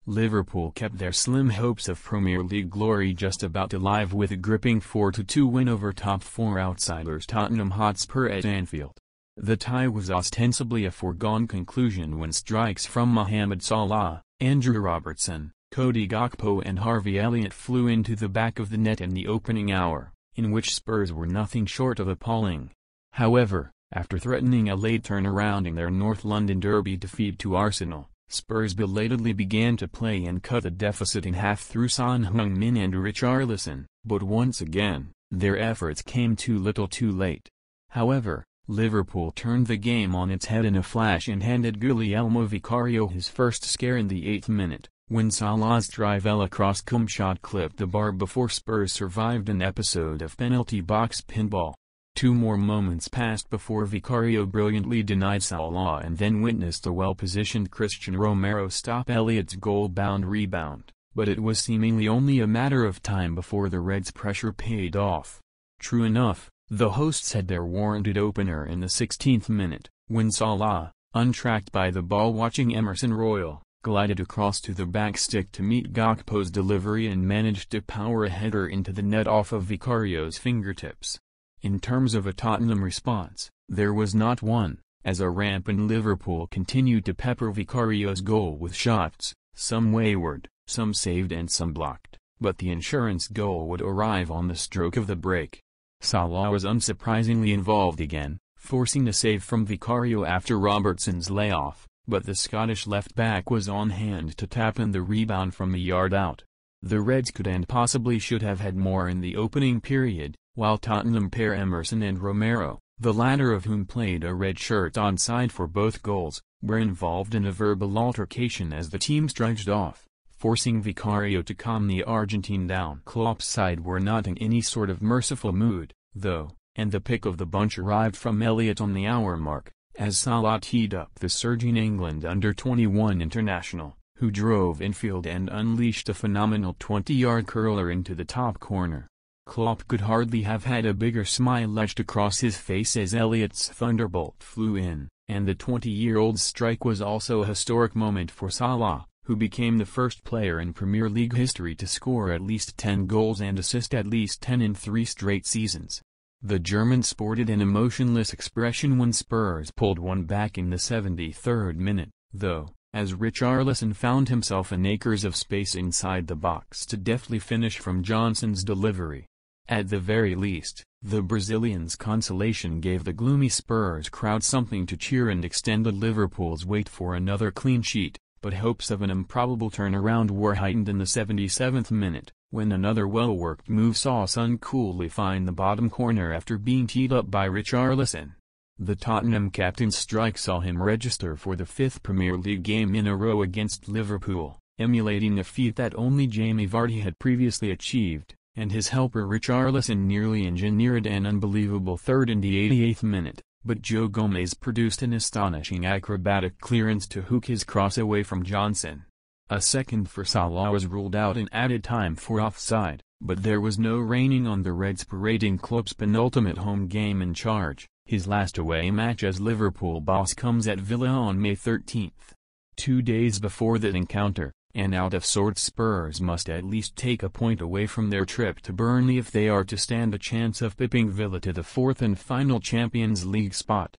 Liverpool kept their slim hopes of Premier League glory just about alive with a gripping 4-2 win over top four outsiders Tottenham Hotspur at Anfield. The tie was ostensibly a foregone conclusion when strikes from Mohamed Salah, Andrew Robertson, Cody Gakpo and Harvey Elliott flew into the back of the net in the opening hour, in which Spurs were nothing short of appalling. However, after threatening a late turnaround in their North London derby defeat to Arsenal, Spurs belatedly began to play and cut the deficit in half through Son, Heung-Min and Richarlison, but once again, their efforts came too little too late. However, Liverpool turned the game on its head in a flash and handed Guglielmo Vicario his first scare in the 8th minute, when Salah's trivela cross-cum shot clipped the bar before Spurs survived an episode of penalty box pinball. 2 more moments passed before Vicario brilliantly denied Salah and then witnessed a well-positioned Christian Romero stop Elliott's goal-bound rebound, but it was seemingly only a matter of time before the Reds' pressure paid off. True enough, the hosts had their warranted opener in the 16th minute, when Salah, untracked by the ball-watching Emerson Royal, glided across to the back stick to meet Gakpo's delivery and managed to power a header into the net off of Vicario's fingertips. In terms of a Tottenham response, there was not one, as a rampant Liverpool continued to pepper Vicario's goal with shots, some wayward, some saved and some blocked, but the insurance goal would arrive on the stroke of the break. Salah was unsurprisingly involved again, forcing a save from Vicario after Robertson's layoff, but the Scottish left-back was on hand to tap in the rebound from a yard out. The Reds could and possibly should have had more in the opening period, while Tottenham pair Emerson and Romero, the latter of whom played a red shirt onside for both goals, were involved in a verbal altercation as the teams trudged off, forcing Vicario to calm the Argentine down. Klopp's side were not in any sort of merciful mood, though, and the pick of the bunch arrived from Elliott on the hour mark, as Salah teed up the surging England under-21 international, who drove infield and unleashed a phenomenal 20-yard curler into the top corner. Klopp could hardly have had a bigger smile etched across his face as Elliott's thunderbolt flew in, and the 20-year-old's strike was also a historic moment for Salah, who became the first player in Premier League history to score at least 10 goals and assist at least 10 in 3 straight seasons. The German sported an emotionless expression when Spurs pulled one back in the 73rd minute, though, as Richarlison found himself in acres of space inside the box to deftly finish from Johnson's delivery. At the very least, the Brazilian's consolation gave the gloomy Spurs crowd something to cheer and extended Liverpool's wait for another clean sheet, but hopes of an improbable turnaround were heightened in the 77th minute, when another well-worked move saw Son coolly find the bottom corner after being teed up by Richarlison. The Tottenham captain's strike saw him register for the 5th Premier League game in a row against Liverpool, emulating a feat that only Jamie Vardy had previously achieved, and his helper Richarlison nearly engineered an unbelievable third in the 88th minute, but Joe Gomez produced an astonishing acrobatic clearance to hook his cross away from Johnson. A second for Salah was ruled out in added time for offside, but there was no reining on the Reds parading Klopp's penultimate home game in charge. His last away match as Liverpool boss comes at Villa on May 13. 2 days before that encounter, and out-of-sorts Spurs must at least take a point away from their trip to Burnley if they are to stand a chance of pipping Villa to the 4th and final Champions League spot.